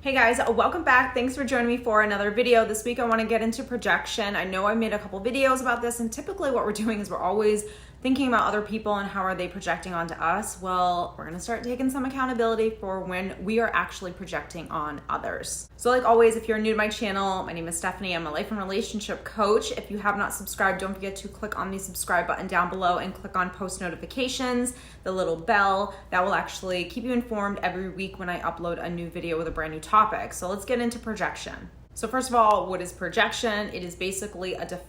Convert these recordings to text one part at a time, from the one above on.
Hey guys, welcome back. Thanks for joining me for another video. This week I want to get into projection. I know I made a couple videos about this, and typically what we're doing is we're always thinking about other people and how are they projecting onto us. Well, we're going to start taking some accountability for when we are actually projecting on others. So like always, if you're new to my channel, my name is Stephanie. I'm a life and relationship coach. If you have not subscribed, don't forget to click on the subscribe button down below and click on post notifications, the little bell. That will actually keep you informed every week when I upload a new video with a brand new topic. So let's get into projection. So first of all, what is projection? It is basically a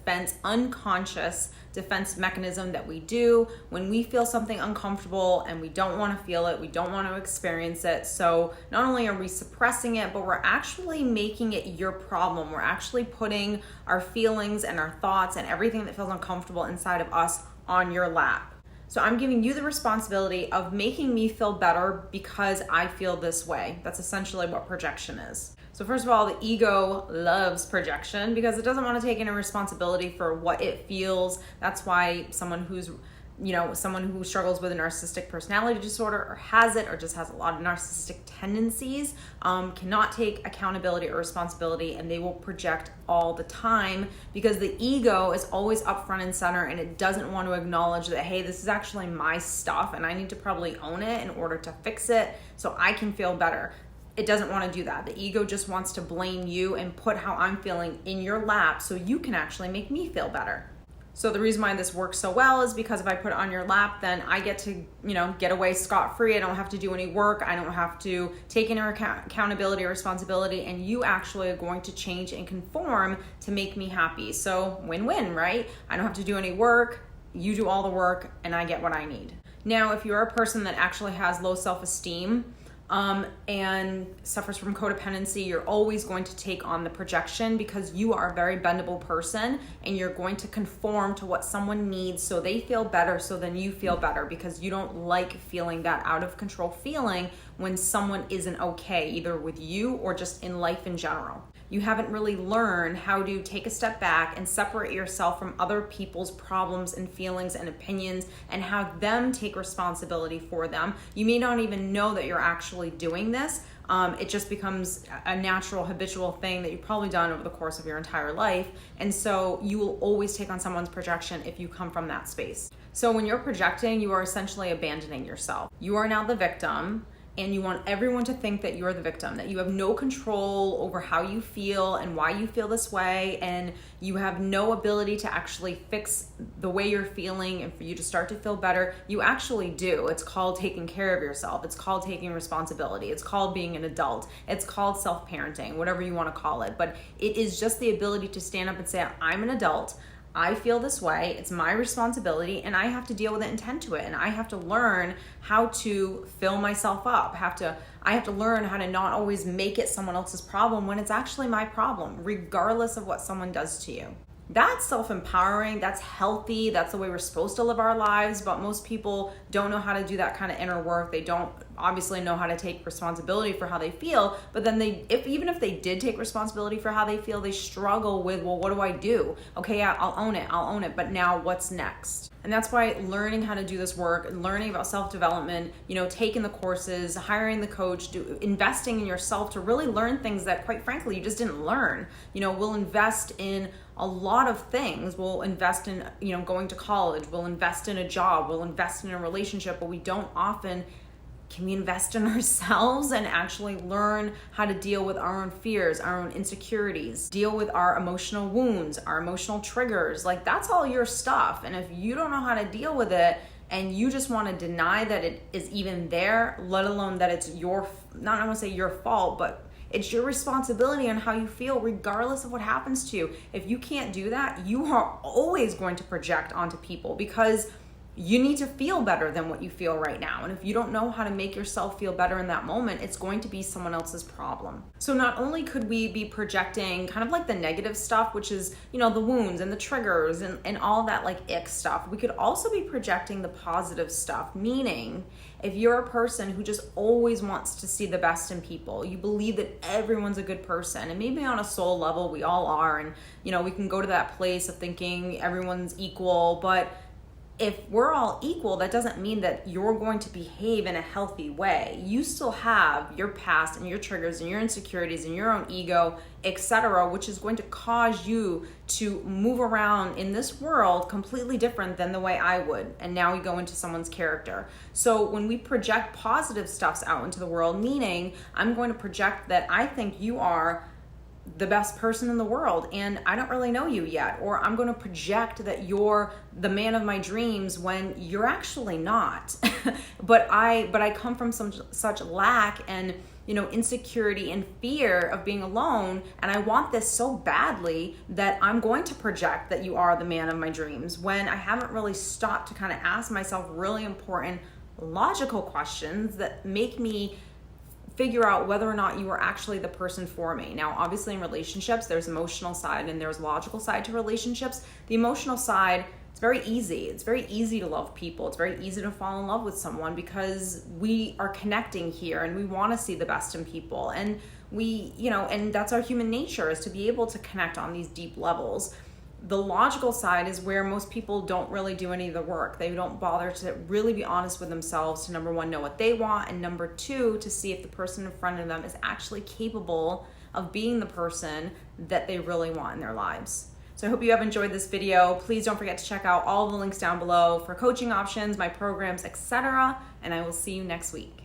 unconscious defense mechanism that we do when we feel something uncomfortable and we don't want to feel it, we don't want to experience it. So not only are we suppressing it, but we're actually making it your problem. We're actually putting our feelings and our thoughts and everything that feels uncomfortable inside of us on your lap. So I'm giving you the responsibility of making me feel better because I feel this way. That's essentially what projection is. So first of all, the ego loves projection because it doesn't want to take any responsibility for what it feels. That's why someone who struggles with a narcissistic personality disorder or has it or just has a lot of narcissistic tendencies cannot take accountability or responsibility, and they will project all the time because the ego is always up front and center, and it doesn't want to acknowledge that, hey, this is actually my stuff and I need to probably own it in order to fix it so I can feel better. It doesn't want to do that. The ego just wants to blame you and put how I'm feeling in your lap so you can actually make me feel better. So the reason why this works so well is because if I put it on your lap, then I get to, get away scot-free. I don't have to do any work. I don't have to take any accountability or responsibility, and you actually are going to change and conform to make me happy. So win-win, right? I don't have to do any work. You do all the work and I get what I need. Now, if you're a person that actually has low self-esteem, and suffers from codependency, you're always going to take on the projection because you are a very bendable person and you're going to conform to what someone needs so they feel better, so then you feel better because you don't like feeling that out of control feeling when someone isn't okay, either with you or just in life in general. You haven't really learned how to take a step back and separate yourself from other people's problems and feelings and opinions and have them take responsibility for them. You may not even know that you're actually doing this. It just becomes a natural, habitual thing that you've probably done over the course of your entire life. And so you will always take on someone's projection if you come from that space. So when you're projecting, you are essentially abandoning yourself. You are now the victim. And you want everyone to think that you're the victim, that you have no control over how you feel and why you feel this way, and you have no ability to actually fix the way you're feeling and for you to start to feel better. You actually do. It's called taking care of yourself. It's called taking responsibility. It's called being an adult. It's called self-parenting, whatever you want to call it. But it is just the ability to stand up and say, I'm an adult. I feel this way, it's my responsibility, and I have to deal with it and tend to it. And I have to learn how to fill myself up. I have to learn how to not always make it someone else's problem when it's actually my problem, regardless of what someone does to you. That's self-empowering, that's healthy, that's the way we're supposed to live our lives, but most people don't know how to do that kind of inner work. They don't obviously know how to take responsibility for how they feel, but then even if they did take responsibility for how they feel, they struggle with, well, what do I do? Okay, yeah, I'll own it, but now what's next? And that's why learning how to do this work, learning about self-development, taking the courses, hiring the coach, investing in yourself to really learn things that, quite frankly, you just didn't learn. We'll invest in a lot of things. We'll invest in, going to college. We'll invest in a job. We'll invest in a relationship, but we don't often can we invest in ourselves and actually learn how to deal with our own fears, our own insecurities, deal with our emotional wounds, our emotional triggers. Like, that's all your stuff. And if you don't know how to deal with it and you just want to deny that it is even there, let alone that it's not I want to say your fault, but it's your responsibility on how you feel regardless of what happens to you. If you can't do that, you are always going to project onto people because you need to feel better than what you feel right now. And if you don't know how to make yourself feel better in that moment, it's going to be someone else's problem. So not only could we be projecting kind of like the negative stuff, which is, the wounds and the triggers and all that like ick stuff, we could also be projecting the positive stuff, meaning if you're a person who just always wants to see the best in people, you believe that everyone's a good person, and maybe on a soul level we all are, and we can go to that place of thinking everyone's equal, but if we're all equal, that doesn't mean that you're going to behave in a healthy way. You still have your past and your triggers and your insecurities and your own ego, etc., which is going to cause you to move around in this world completely different than the way I would. And now we go into someone's character. So when we project positive stuffs out into the world, meaning I'm going to project that I think you are the best person in the world and I don't really know you yet, or I'm going to project that you're the man of my dreams when you're actually not. but I come from such lack and insecurity and fear of being alone, and I want this so badly that I'm going to project that you are the man of my dreams when I haven't really stopped to kind of ask myself really important logical questions that make me figure out whether or not you are actually the person for me. Now, obviously in relationships, there's emotional side and there's logical side to relationships. The emotional side, it's very easy. It's very easy to love people. It's very easy to fall in love with someone because we are connecting here and we want to see the best in people. And and that's our human nature, is to be able to connect on these deep levels. The logical side is where most people don't really do any of the work. They don't bother to really be honest with themselves to, number one, know what they want, and number two, to see if the person in front of them is actually capable of being the person that they really want in their lives. So I hope you have enjoyed this video. Please don't forget to check out all the links down below for coaching options, my programs, etc. And I will see you next week.